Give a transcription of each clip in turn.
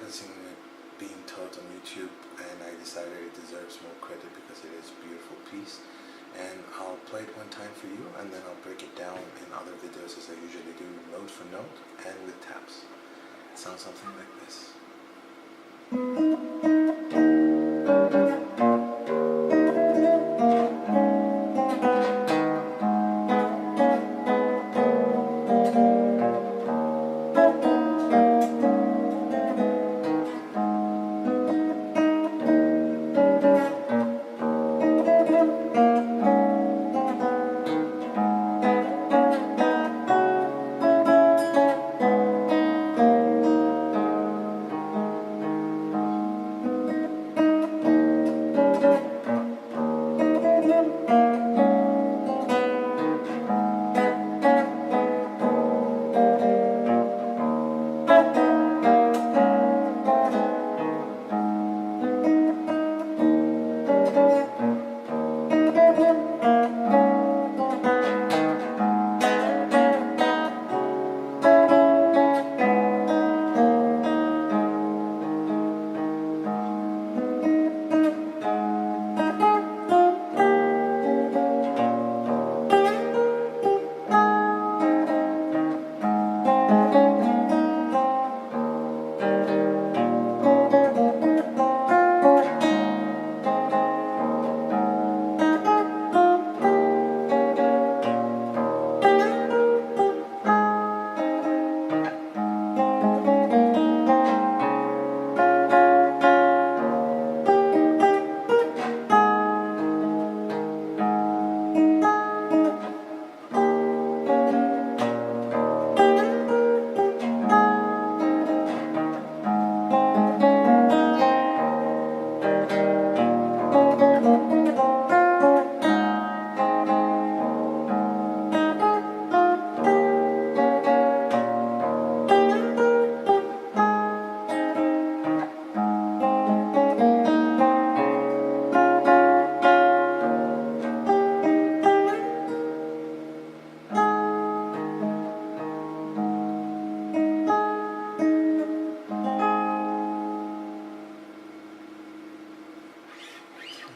practicing it being taught on YouTube, and I decided it deserves more credit because it is a beautiful piece. And I'll play it one time for you, and then I'll break it down in other videos as I usually do, note for note and with taps. It sounds something like this.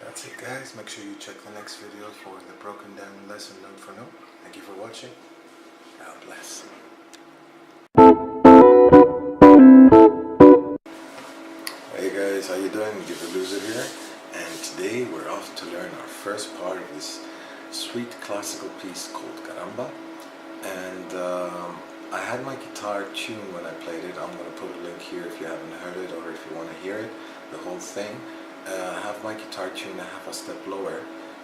That's it, guys. Make sure you check the next video for the broken down lesson note for note. Thank you for watching. God bless. Hey guys, how you doing? Give a Loser here, and today we're off to learn our first part of this sweet classical piece called Caramba. And I had my guitar tuned when I played it. I'm going to put a link here if you haven't heard it, or if you want to hear it, the whole thing. I have my guitar tuned a half a step lower.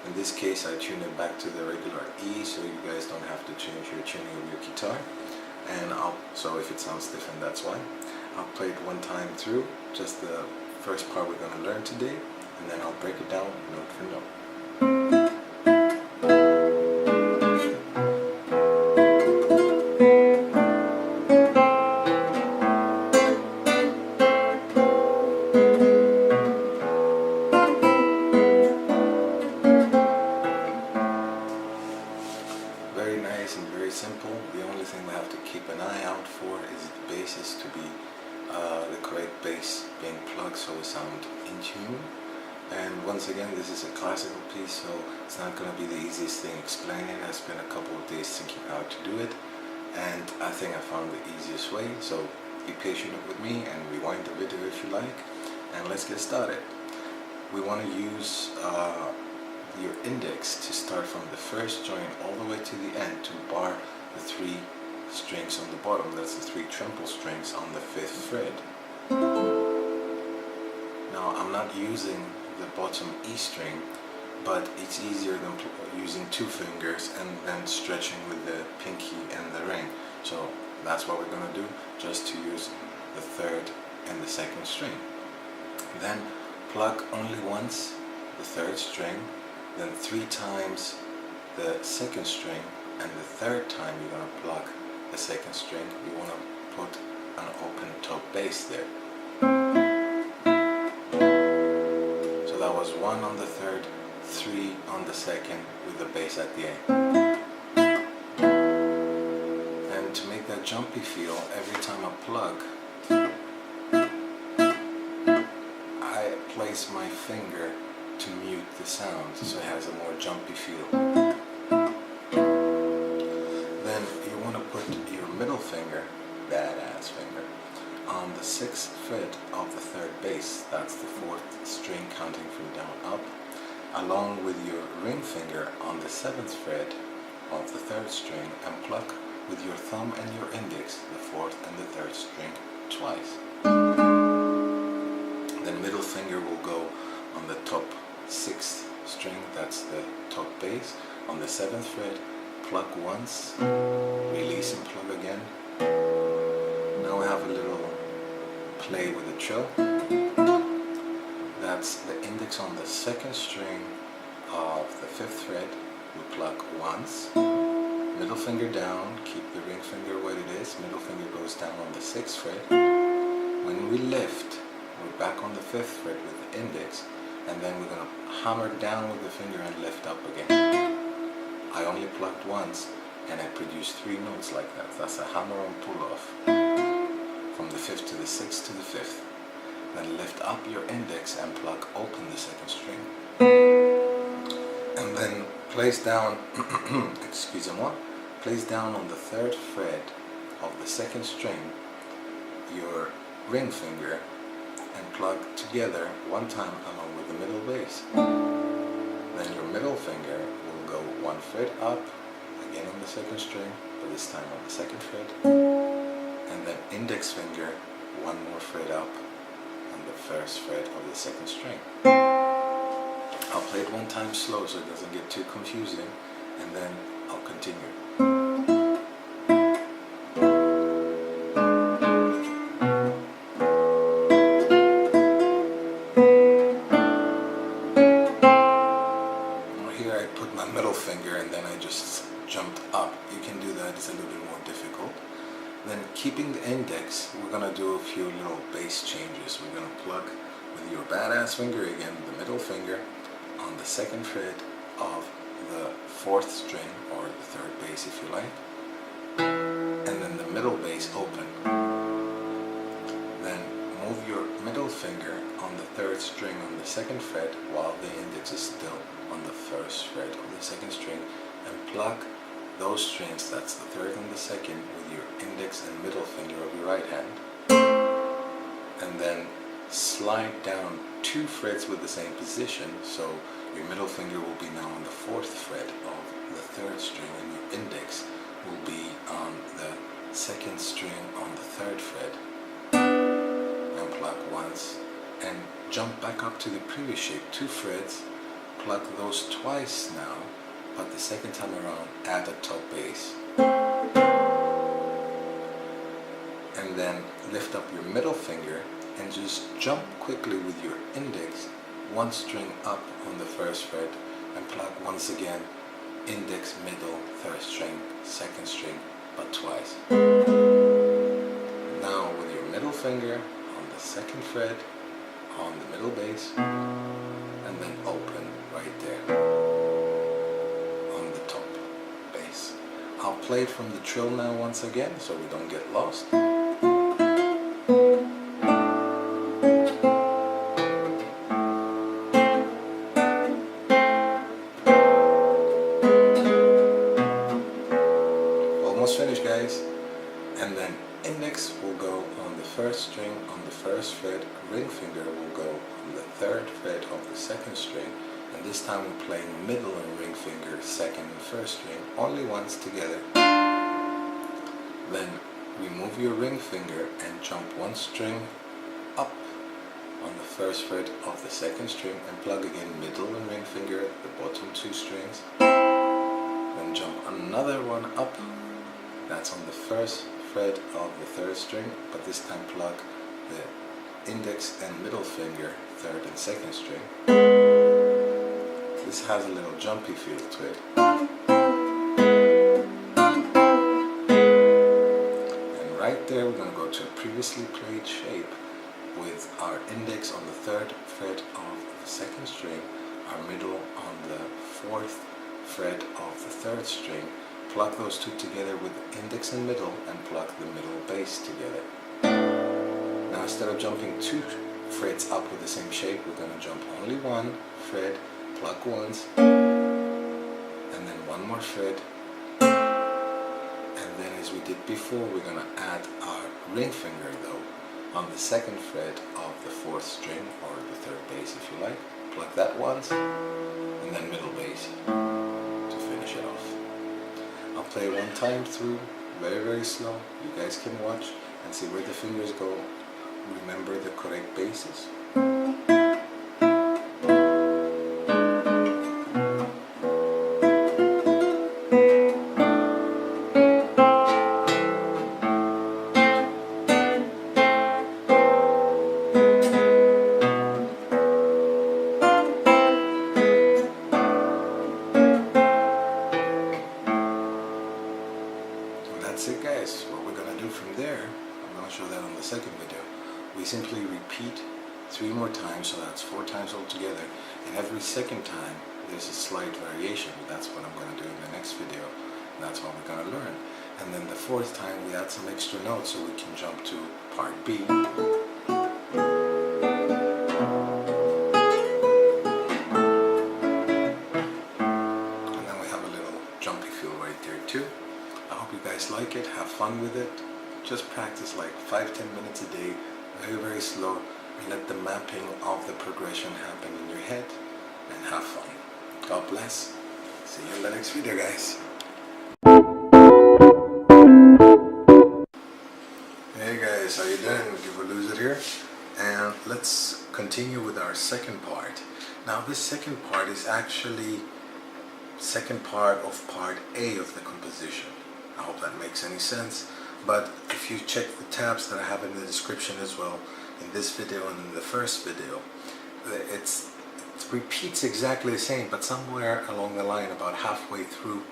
In this case I tune it back to the regular E, so you guys don't have to change your tuning of your guitar. And so if it sounds different, that's why. I'll play it one time through, just the first part we're going to learn today, and then I'll break it down note for note. Very nice and very simple. The only thing we have to keep an eye out for is the basses to be the correct bass being plugged so we sound in tune. And once again, this is a classical piece, so it's not going to be the easiest thing explaining. I spent a couple of days thinking how to do it, and I think I found the easiest way. So be patient with me and rewind the video if you like, and let's get started. We want to use your index to start from the first joint all the way to the end to bar the 3 strings on the bottom. That's the 3 tremble strings on the 5th fret. Now I'm not using the bottom E string, but it's easier than using 2 fingers and then stretching with the pinky and the ring. So that's what we're going to do, just to use the 3rd and the 2nd string. Then pluck only once the 3rd string, then 3 times the 2nd string, and the 3rd time you're going to pluck the 2nd string, you want to put an open top bass there. So that was 1 on the 3rd, 3 on the 2nd with the bass at the end. And to make that jumpy feel, every time I pluck, place my finger to mute the sound, so it has a more jumpy feel. Then you want to put your middle finger, badass finger, on the 6th fret of the 3rd bass, that's the 4th string counting from down up, along with your ring finger on the 7th fret of the 3rd string, and pluck with your thumb and your index the 4th and the 3rd string twice. Then middle finger will go on the top 6th string, that's the top bass, on the 7th fret, pluck once, release and pluck again. Now we have a little play with the trill. That's the index on the 2nd string of the 5th fret, we pluck once, middle finger down, keep the ring finger where it is, middle finger goes down on the 6th fret. When we lift, we're back on the 5th fret with the index, and then we're going to hammer down with the finger and lift up again. I only plucked once, and I produced 3 notes like that. That's a hammer-on pull-off. From the 5th to the 6th to the 5th. Then lift up your index and pluck open the 2nd string. And then place down, excusez-moi, place down on the 3rd fret of the 2nd string your ring finger and pluck together one time along with the middle bass. Then your middle finger will go 1 fret up, again on the 2nd string, but this time on the 2nd fret. And then index finger 1 more fret up on the 1st fret of the 2nd string. I'll play it one time slow so it doesn't get too confusing, and then I'll continue. Here I put my middle finger and then I just jumped up. You can do that, it's a little bit more difficult. Then keeping the index, we're going to do a few little bass changes. We're going to pluck with your badass finger again, the middle finger, on the 2nd fret of the 4th string, or the 3rd bass if you like, and then the middle bass open. Then move your middle finger on the 3rd string on the 2nd fret while the index is still on the 1st fret of the 2nd string, and pluck those strings, that's the 3rd and the 2nd, with your index and middle finger of your right hand, and then slide down 2 frets with the same position, so your middle finger will be now on the 4th fret of the 3rd string, and your index will be on the 2nd string on the 3rd fret, and pluck once, and jump back up to the previous shape, 2 frets, pluck those twice now, but the 2nd time around add a top bass, and then lift up your middle finger and just jump quickly with your index 1 string up on the 1st fret, and pluck once again, index, middle, 3rd string, 2nd string, but twice. Now with your middle finger on the 2nd fret on the middle bass, and then open right there on the top bass. I'll play it from the trill now once again so we don't get lost. Finished, guys. And then index will go on the 1st string on the 1st fret, ring finger will go on the 3rd fret of the 2nd string, and this time we're playing middle and ring finger, 2nd and 1st string, only once together. Then remove your ring finger and jump 1 string up on the 1st fret of the 2nd string, and plug again middle and ring finger, the bottom 2 strings. Then jump another one up. That's on the 1st fret of the 3rd string, but this time plug the index and middle finger, 3rd and 2nd string. This has a little jumpy feel to it. And right there we're going to go to a previously played shape with our index on the 3rd fret of the 2nd string, our middle on the 4th fret of the 3rd string. Pluck those 2 together with index and middle, and pluck the middle bass together. Now instead of jumping 2 frets up with the same shape, we're going to jump only one fret, pluck once, and then one more fret, and then as we did before, we're going to add our ring finger though on the second fret of the fourth string, or the third bass if you like. Pluck that once, and then middle bass to finish it off. I'll play one time through, very slow. You guys can watch and see where the fingers go. Remember the correct bases. That's it, guys. What we're going to do from there, I'm going to show that on the second video. We simply repeat 3 more times, so that's 4 times altogether, and every second time there's a slight variation. That's what I'm going to do in the next video, and that's what we're going to learn. And then the 4th time we add some extra notes so we can jump to part B. And then we have a little jumpy feel right there too. I hope you guys like it, have fun with it. Just practice like 5-10 minutes a day, very slow, and let the mapping of the progression happen in your head, and have fun. God bless. See you in the next video, guys. Hey guys, how you doing? Give or lose it here. And let's continue with our second part. Now this second part is actually second part of part A of the composition. I hope that makes any sense. But if you check the tabs that I have in the description as well, in this video and in the first video, it repeats exactly the same, but somewhere along the line, about halfway through,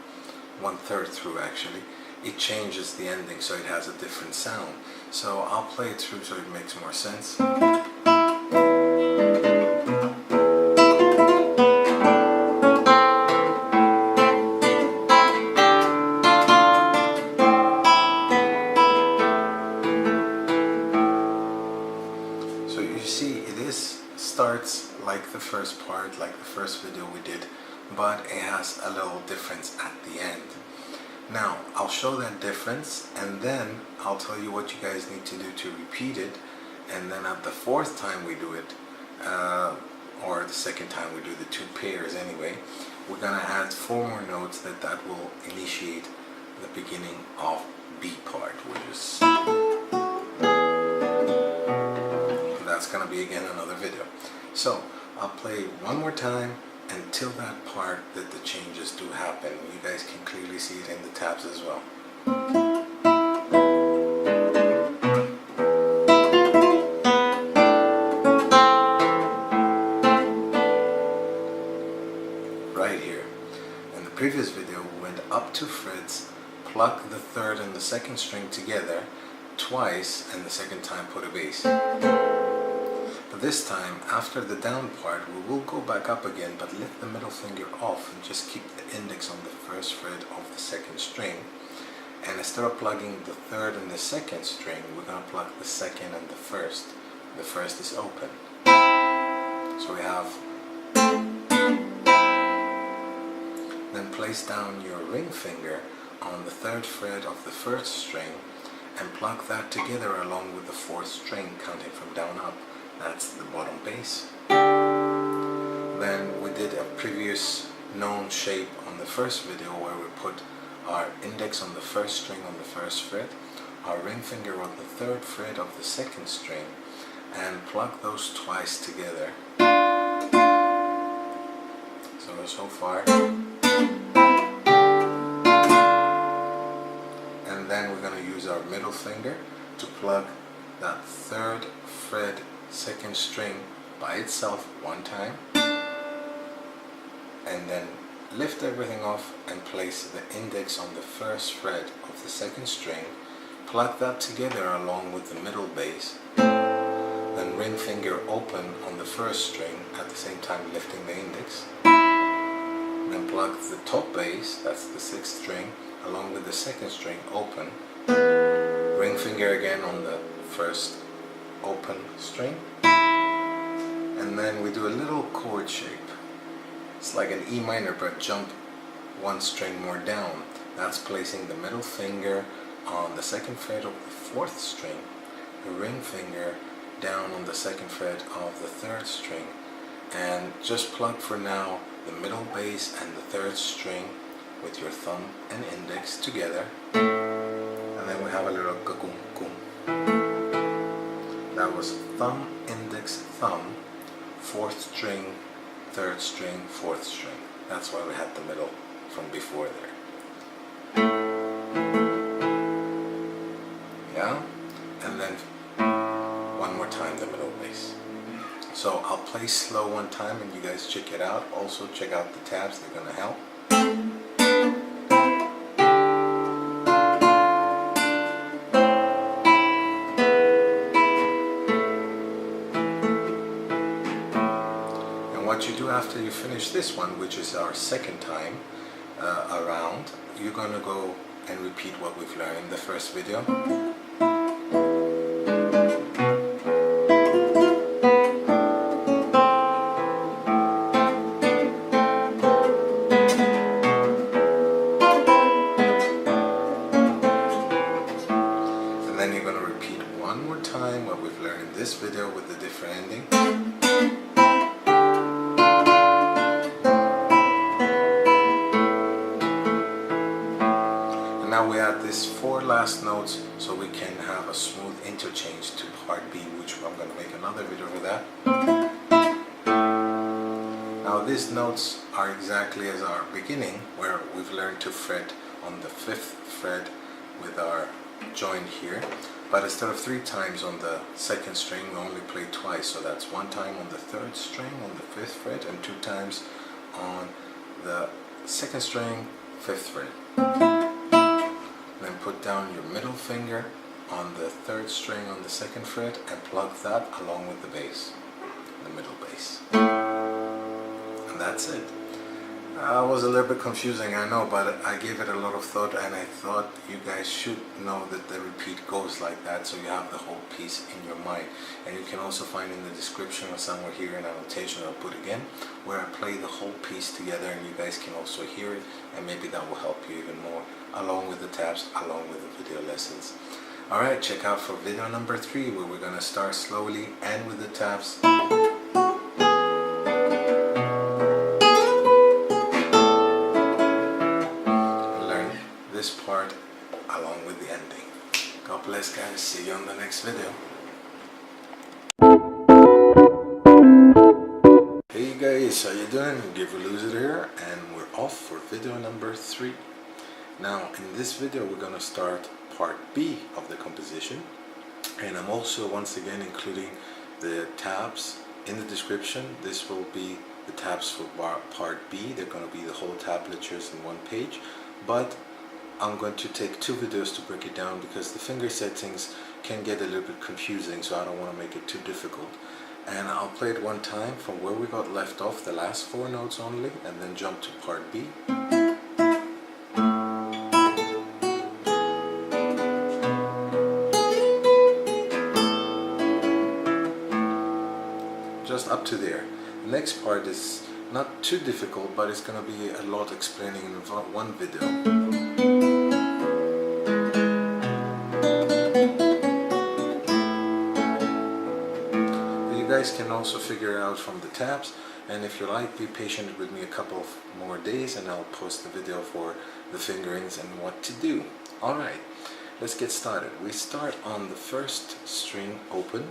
1/3 through actually, it changes the ending so it has a different sound. So I'll play it through so it makes more sense. Starts like the first part, like the first video we did, but it has a little difference at the end. Now I'll show that difference, and then I'll tell you what you guys need to do to repeat it, and then at the 4th time we do it, or the second time we do the 2 pairs anyway, we're gonna add 4 more notes that will initiate the beginning of B part, which is, that's gonna be again another video. So I'll play one more time until that part that the changes do happen. You guys can clearly see it in the tabs as well. Right here. In the previous video we went up 2 frets, pluck the 3rd and the 2nd string together twice, and the second time put a bass. But this time, after the down part, we will go back up again, but lift the middle finger off and just keep the index on the 1st fret of the 2nd string. And instead of plugging the 3rd and the 2nd string, we're going to plug the 2nd and the 1st. The 1st is open. So we have... Then place down your ring finger on the 3rd fret of the 1st string and plug that together along with the 4th string, counting from down up. That's the bottom bass. Then we did a previous known shape on the first video where we put our index on the 1st string on the 1st fret, our ring finger on the 3rd fret of the 2nd string, and plug those twice together. So far. And then we're going to use our middle finger to plug that 3rd fret 2nd string by itself one time, and then lift everything off and place the index on the 1st fret of the 2nd string, plug that together along with the middle bass, then ring finger open on the 1st string at the same time lifting the index, then plug the top bass, that's the 6th string, along with the 2nd string open, ring finger again on the 1st open string, and then we do a little chord shape. It's like an E minor, but jump one string more down. That's placing the middle finger on the second fret of the fourth string, the ring finger down on the second fret of the third string, and just pluck for now the middle bass and the third string with your thumb and index together, and then we have a little ka-kum kum. That was thumb, index, thumb, fourth string, third string, fourth string. That's why we had the middle from before there. Yeah, and then one more time the middle bass. So I'll play slow one time and you guys check it out. Also check out the tabs, they're gonna help. And what you do after you finish this one, which is our second time around, you're gonna go and repeat what we've learned in the first video. And then you're gonna repeat one more time what we've learned in this video with the different ending. Now we add these 4 last notes so we can have a smooth interchange to part B, which I'm going to make another video for that. Now these notes are exactly as our beginning, where we've learned to fret on the 5th fret with our joint here, but instead of 3 times on the 2nd string we only play twice, so that's 1 time on the 3rd string on the 5th fret and 2 times on the 2nd string, 5th fret. Then put down your middle finger on the 3rd string on the 2nd fret and pluck that along with the bass, the middle bass. And that's it. It was a little bit confusing, I know, but I gave it a lot of thought, and I thought you guys should know that the repeat goes like that, so you have the whole piece in your mind. And you can also find in the description or somewhere here an annotation I'll put again, where I play the whole piece together and you guys can also hear it, and maybe that will help you even more, along with the tabs, along with the video lessons. Alright, check out for video number 3, where we're gonna start slowly and with the tabs. This part along with the ending. God bless guys, see you on the next video. Hey guys, how you doing? Giver Loser here, and we're off for video number 3. Now in this video we're gonna start part B of the composition, and I'm also once again including the tabs in the description. This will be the tabs for part B. They're gonna be the whole tablatures in one page, but I'm going to take 2 videos to break it down because the finger settings can get a little bit confusing, so I don't want to make it too difficult. And I'll play it one time from where we got left off, the last 4 notes only, and then jump to part B. Just up to there. The next part is not too difficult, but it's going to be a lot explaining in one video. You guys can also figure it out from the tabs, and if you like, be patient with me a couple of more days and I'll post the video for the fingerings and what to do. Alright, let's get started. We start on the 1st string open,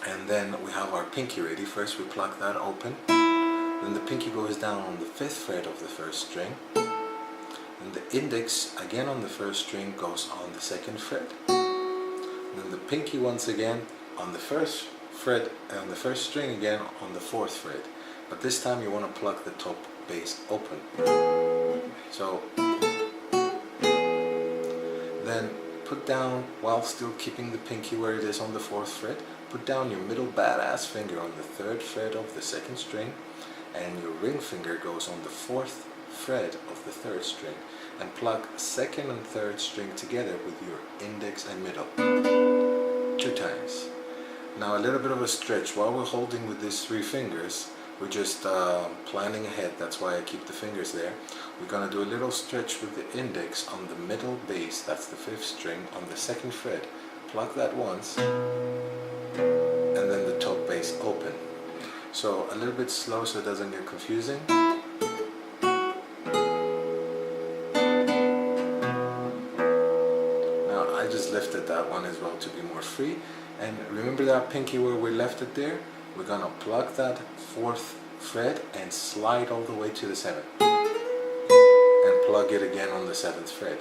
and then we have our pinky ready. First we pluck that open, then the pinky goes down on the 5th fret of the 1st string, and the index again on the 1st string goes on the 2nd fret, then the pinky once again on the 1st fret and the 1st string again on the 4th fret, but this time you want to pluck the top bass open. So then put down, while still keeping the pinky where it is on the 4th fret, put down your middle badass finger on the 3rd fret of the 2nd string, and your ring finger goes on the 4th fret of the 3rd string, and pluck 2nd and 3rd string together with your index and middle 2 times. Now a little bit of a stretch. While we're holding with these 3 fingers, we're just planning ahead. That's why I keep the fingers there. We're going to do a little stretch with the index on the middle bass, that's the 5th string, on the 2nd fret. Pluck that once, and then the top bass open. So a little bit slow so it doesn't get confusing. Now I just lifted that one as well to be more free. And remember that pinky where we left it there? We're going to pluck that 4th fret and slide all the way to the 7th. And plug it again on the 7th fret.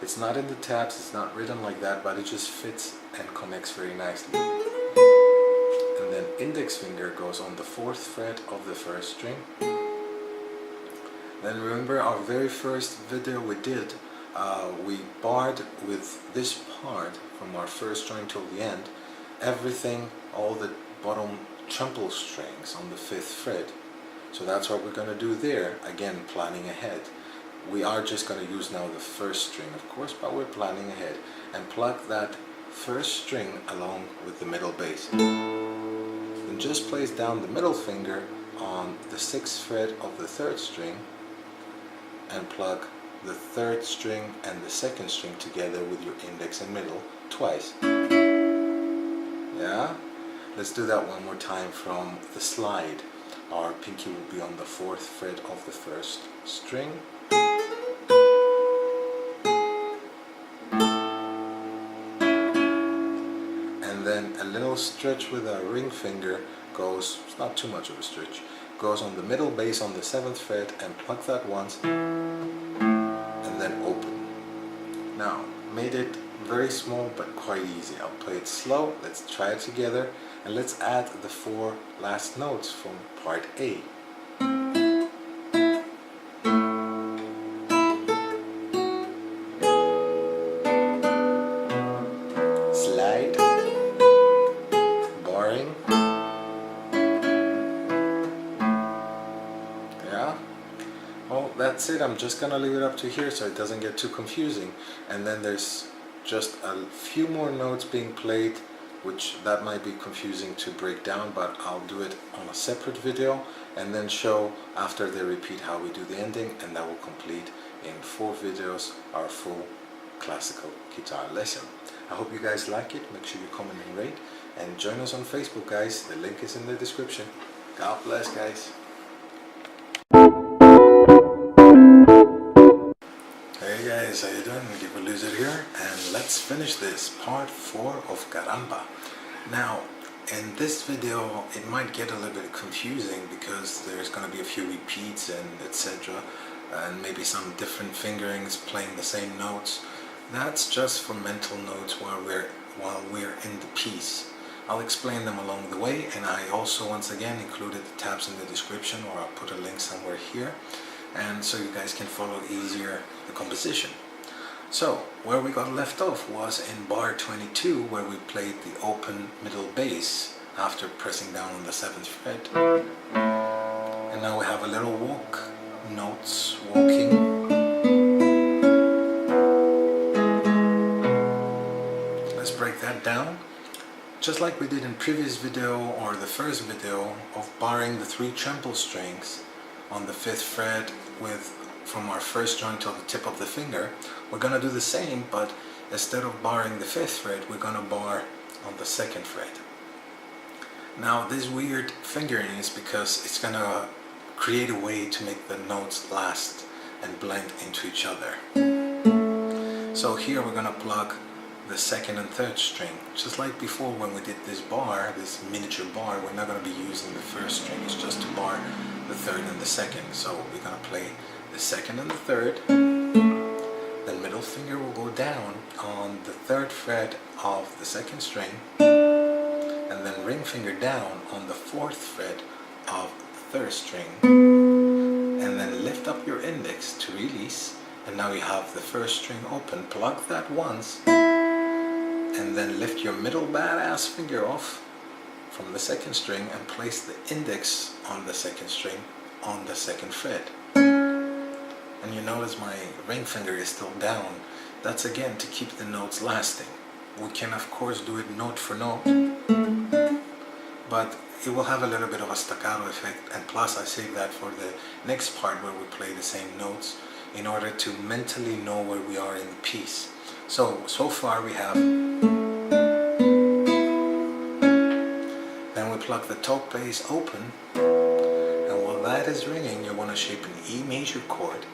It's not in the tabs, it's not written like that, but it just fits and connects very nicely. And then index finger goes on the 4th fret of the 1st string. Then remember our very first video we did, we barred with this part from our 1st string till the end, everything, all the bottom treble strings on the 5th fret. So that's what we're going to do there, again planning ahead. We are just going to use now the 1st string, of course, but we're planning ahead. And pluck that 1st string along with the middle bass. Then just place down the middle finger on the 6th fret of the 3rd string and pluck the 3rd string and the 2nd string together with your index and middle twice. Yeah? Let's do that one more time from the slide. Our pinky will be on the 4th fret of the 1st string. And then a little stretch with our ring finger goes, it's not too much of a stretch, goes on the middle bass on the 7th fret and pluck that once and then open. Now, made it very small but quite easy. I'll play it slow, let's try it together, and let's add the 4 last notes from part A. Slide, barring, yeah. Well, that's it. I'm just gonna leave it up to here so it doesn't get too confusing. And then there's just a few more notes being played, which that might be confusing to break down, but I'll do it on a separate video and then show after they repeat how we do the ending, and that will complete in 4 videos our full classical guitar lesson. I hope you guys like it. Make sure you comment and rate, and join us on Facebook, guys. The link is in the description. God bless, guys. Hey guys, how you doing? Guitar Loser here, and let's finish this part 4 of Caramba. Now, in this video, it might get a little bit confusing because there's going to be a few repeats and etc. And maybe some different fingerings playing the same notes. That's just for mental notes while we're in the piece. I'll explain them along the way, and I also once again included the tabs in the description, or I'll put a link somewhere here, and so you guys can follow easier the composition. So where we got left off was in bar 22, where we played the open middle bass after pressing down on the 7th fret. And now we have a little walk, notes walking. Let's break that down. Just like we did in previous video, or the first video, of barring the 3 treble strings on the 5th fret from our 1st joint till the tip of the finger, we're going to do the same, but instead of barring the 5th fret, we're going to bar on the 2nd fret. Now this weird fingering is because it's going to create a way to make the notes last and blend into each other. So here we're going to plug the 2nd and 3rd string. Just like before when we did this bar, this miniature bar, we're not going to be using the 1st string, it's just to bar the 3rd and the 2nd. So we're going to play the 2nd and the 3rd. Then middle finger will go down on the 3rd fret of the 2nd string, and then ring finger down on the 4th fret of the 3rd string, and then lift up your index to release, and now you have the 1st string open. Plug that once, and then lift your middle badass finger off from the 2nd string and place the index on the 2nd string on the 2nd fret. And you notice my ring finger is still down. That's again to keep the notes lasting. We can of course do it note for note, but it will have a little bit of a staccato effect, and plus I save that for the next part where we play the same notes in order to mentally know where we are in the piece. So far we have, then we pluck the top bass open, and while that is ringing you want to shape an E major chord.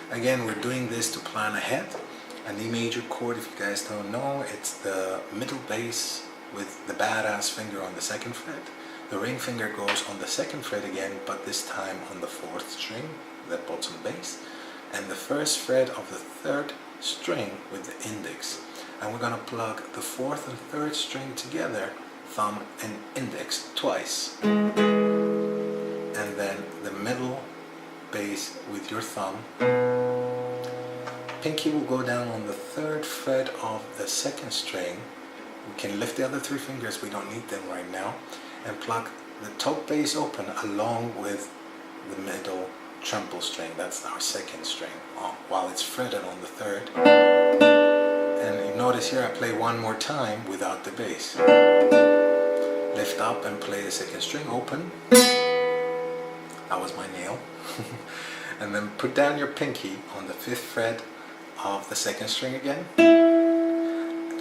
Again, we're doing this to plan ahead. An E major chord, if you guys don't know, it's the middle bass with the badass finger on the 2nd fret. The ring finger goes on the 2nd fret again, but this time on the 4th string, the bottom bass, and the 1st fret of the 3rd string with the index. And we're going to plug the 4th and 3rd string together, thumb and index twice. And then the middle bass with your thumb. Pinky will go down on the 3rd fret of the 2nd string. We can lift the other 3 fingers, we don't need them right now, and pluck the top bass open along with the middle treble string. That's our 2nd string, while it's fretted on the 3rd. And you notice here I play one more time without the bass. Lift up and play the 2nd string open. That was my nail. And then put down your pinky on the 5th fret of the 2nd string again.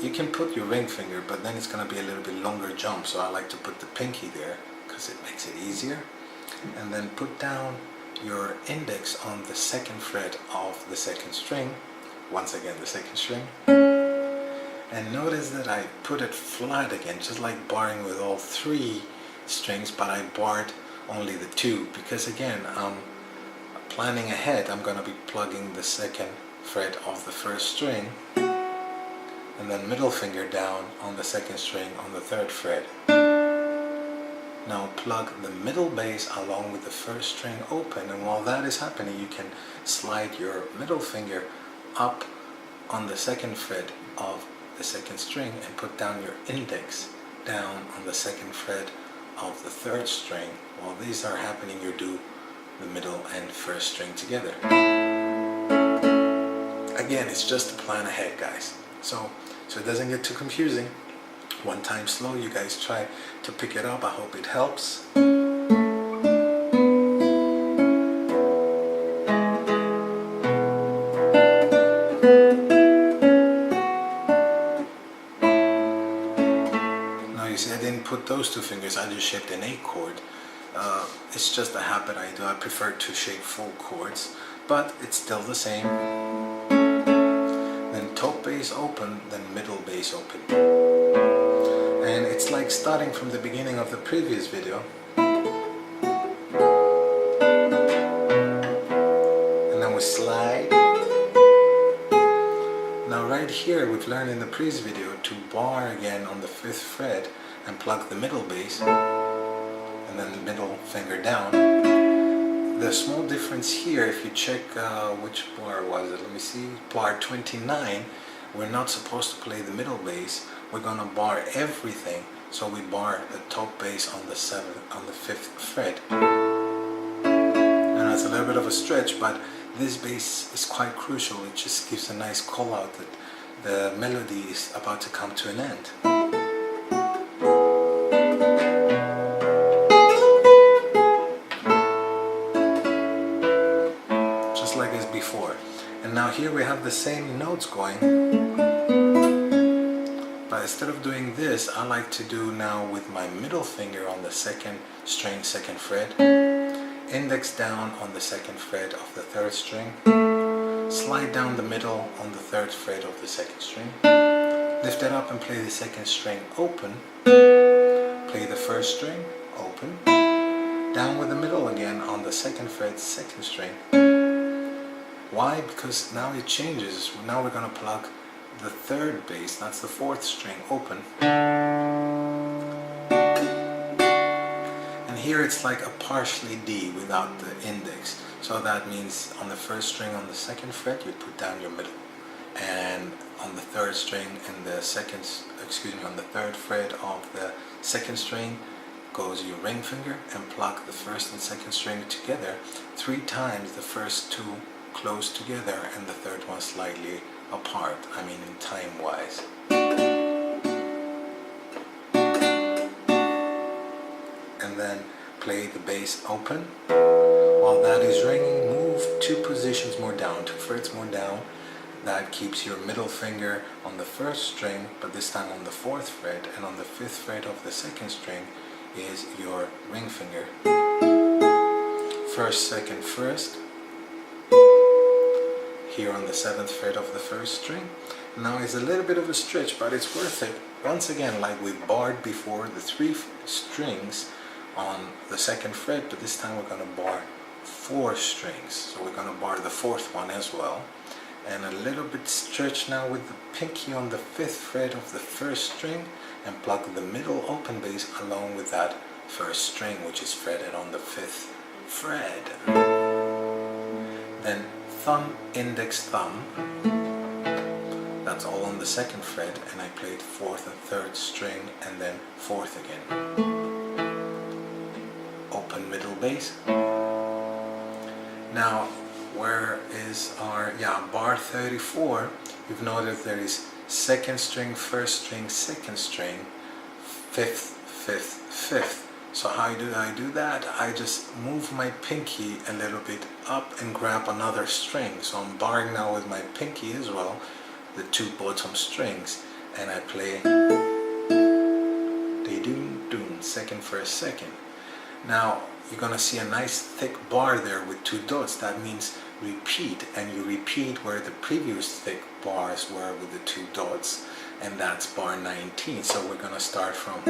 You can put your ring finger, but then it's going to be a little bit longer jump, so I like to put the pinky there because it makes it easier. And then put down your index on the 2nd fret of the 2nd string, once again the 2nd string. And notice that I put it flat again, just like barring with all 3 strings, but I barred only the 2 because again I'm planning ahead. I'm going to be plugging the 2nd fret of the 1st string and then middle finger down on the 2nd string on the 3rd fret. Now plug the middle bass along with the 1st string open, and while that is happening you can slide your middle finger up on the 2nd fret of the 2nd string and put down your index down on the 2nd fret of the 3rd string. While these are happening, you do the middle and 1st string together. Again, it's just to plan ahead, guys. So it doesn't get too confusing. One time slow, you guys try to pick it up. I hope it helps. Now you see I didn't put those 2 fingers, I just shaped an A chord. It's just a habit I do. I prefer to shape full chords, but it's still the same. Then top bass open, then middle bass open. And it's like starting from the beginning of the previous video. And then we slide. Now right here we've learned in the previous video to bar again on the 5th fret and plug the middle bass. And then the middle finger down. The small difference here, if you check which bar was it, let me see, bar 29, we're not supposed to play the middle bass, we're gonna bar everything, so we bar the top bass on the 5th fret. And it's a little bit of a stretch, but this bass is quite crucial. It just gives a nice call out that the melody is about to come to an end. Before. And now here we have the same notes going, but instead of doing this I like to do now with my middle finger on the 2nd string 2nd fret, index down on the 2nd fret of the 3rd string, slide down the middle on the 3rd fret of the 2nd string, lift it up and play the 2nd string open, play the 1st string open, down with the middle again on the 2nd fret 2nd string. Why? Because now it changes. Now we're going to plug the 3rd bass, that's the 4th string, open. And here it's like a partially D without the index. So that means on the 1st string on the 2nd fret you put down your middle. And on the 3rd string and the on the 3rd fret of the 2nd string goes your ring finger and pluck the 1st and 2nd string together 3 times, the first 2 close together and the 3rd one slightly apart, I mean in time wise. and then play the bass open. While that is ringing, move 2 positions more down, 2 frets more down. That keeps your middle finger on the 1st string, but this time on the 4th fret, and on the 5th fret of the 2nd string is your ring finger. 1st, 2nd, 1st. Here on the 7th fret of the 1st string. Now it's a little bit of a stretch, but it's worth it. Once again, like we barred before, the 3 strings on the 2nd fret, but this time we're going to bar 4 strings. So we're going to bar the 4th one as well. And a little bit stretch now with the pinky on the 5th fret of the 1st string, and pluck the middle open bass along with that 1st string, which is fretted on the 5th fret. Then thumb, index, thumb. That's all on the 2nd fret, and I played 4th and 3rd string, and then 4th again. Open middle bass. Now, where is our, bar 34, you've noticed there is 2nd string, 1st string, 2nd string, 5th, 5th, 5th. So how do I do that? I just move my pinky a little bit up and grab another string. So I'm barring now with my pinky as well, the 2 bottom strings, and I play de-doon-doon, 2nd, 1st, 2nd. Now you're gonna see a nice thick bar there with 2 dots. That means repeat, and you repeat where the previous thick bars were with the 2 dots, and that's bar 19. So we're gonna start from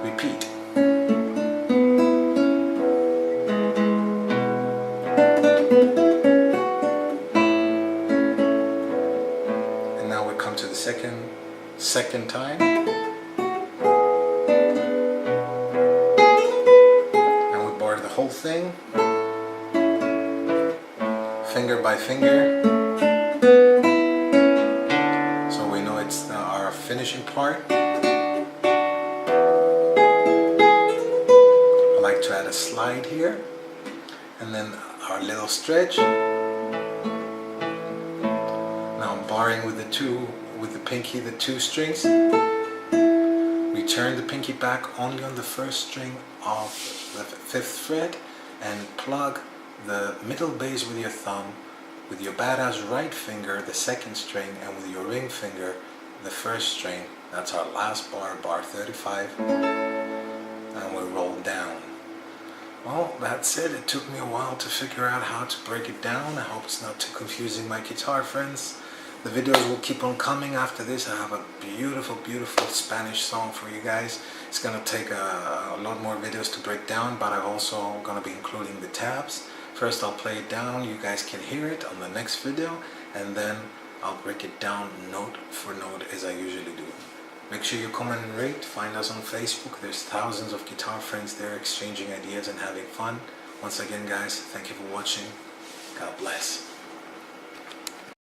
repeat. And now we come to the second time. Whole thing, finger by finger, so we know it's our finishing part. I like to add a slide here, and then our little stretch. Now I'm barring with the pinky, the 2 strings. Return the pinky back only on the 1st string of the 5th fret, and plug the middle bass with your thumb, with your badass right finger the 2nd string, and with your ring finger the 1st string. That's our last bar, bar 35, and we roll down. Well, that's it. It took me a while to figure out how to break it down. I hope it's not too confusing, my guitar friends. The videos will keep on coming after this. I have a beautiful, beautiful Spanish song for you guys. It's gonna take a lot more videos to break down, but I'm also gonna be including the tabs. First I'll play it down, you guys can hear it on the next video, and then I'll break it down note for note as I usually do. Make sure you comment and rate. Find us on Facebook. There's thousands of guitar friends there exchanging ideas and having fun. Once again guys, thank you for watching. God bless.